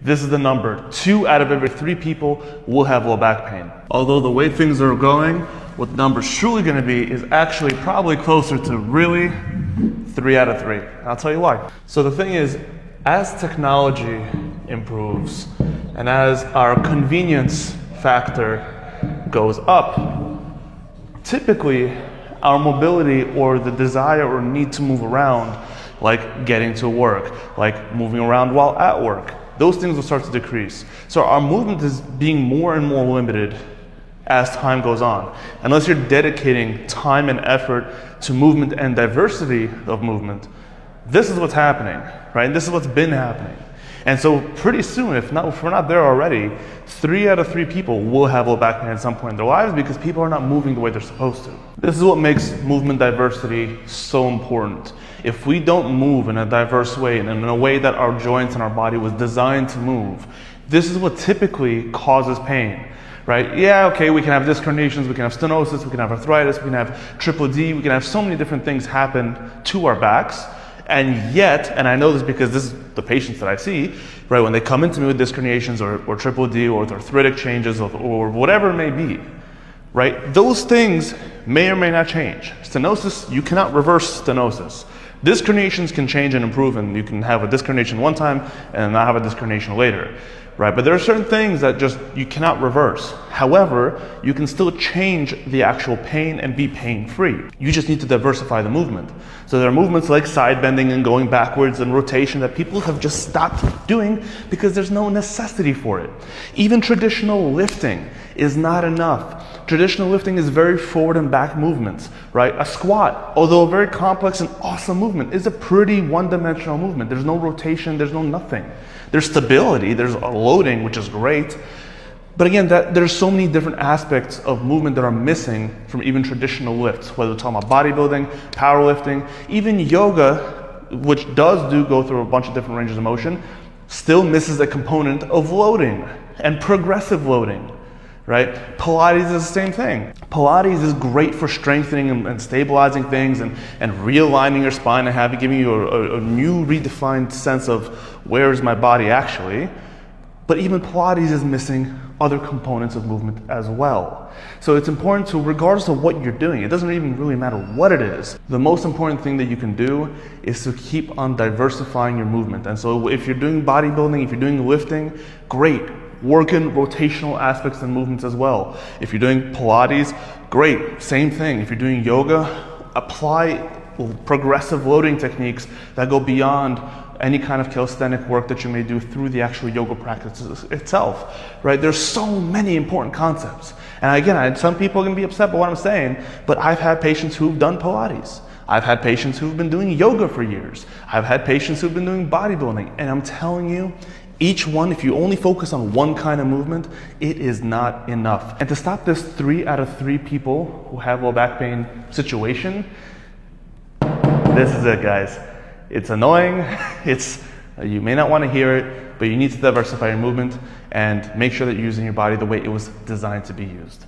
This is the number. 2 out of every 3 people will have low back pain. Although the way things are going, what the number's truly gonna be is actually probably closer to really 3 out of 3. And I'll tell you why. So the thing is, as technology improves and as our convenience factor goes up, typically our mobility or the desire or need to move around, like getting to work, like moving around while at work, those things will start to decrease. So our movement is being more and more limited as time goes on. Unless you're dedicating time and effort to movement and diversity of movement, this is what's happening, right? This is what's been happening. And so pretty soon, if we're not there already, 3 out of 3 people will have low back pain at some point in their lives because people are not moving the way they're supposed to. This is what makes movement diversity so important. If we don't move in a diverse way and in a way that our joints and our body was designed to move, this is what typically causes pain, right? Yeah, okay, we can have disc herniations, we can have stenosis, we can have arthritis, we can have triple D, we can have so many different things happen to our backs. And yet, and I know this because this is the patients that I see, right, when they come into me with disc herniations or triple D or with arthritic changes or whatever it may be, right, those things may or may not change. Stenosis, you cannot reverse stenosis. Disc herniations can change and improve, and you can have a disc herniation one time and not have a disc herniation later, right? But there are certain things that just you cannot reverse. However, you can still change the actual pain and be pain-free. You just need to diversify the movement. So there are movements like side bending and going backwards and rotation that people have just stopped doing because there's no necessity for it. Even traditional lifting is not enough. Traditional lifting is very forward and back movements, right? A squat, although a very complex and awesome movement, is a pretty one-dimensional movement. There's no rotation, there's no nothing. There's stability, there's a loading, which is great. But again, there's so many different aspects of movement that are missing from even traditional lifts, whether we're talking about bodybuilding, powerlifting, even yoga, which does go through a bunch of different ranges of motion, still misses a component of loading and progressive loading. Right? Pilates is the same thing. Pilates is great for strengthening and stabilizing things and realigning your spine and giving you a new redefined sense of where is my body actually. But even Pilates is missing other components of movement as well. So it's important to, regardless of what you're doing, it doesn't even really matter what it is. The most important thing that you can do is to keep on diversifying your movement. And so if you're doing bodybuilding, if you're doing lifting, great. Work in rotational aspects and movements as well. If you're doing Pilates, great, same thing. If you're doing yoga, apply progressive loading techniques that go beyond any kind of calisthenic work that you may do through the actual yoga practice itself, right? There's so many important concepts. And again, some people are gonna be upset by what I'm saying, but I've had patients who've done Pilates. I've had patients who've been doing yoga for years. I've had patients who've been doing bodybuilding. And I'm telling you, each one, if you only focus on one kind of movement, it is not enough. And to stop this 3 out of 3 people who have low back pain situation, this is it, guys. It's annoying. You may not want to hear it, but you need to diversify your movement and make sure that you're using your body the way it was designed to be used.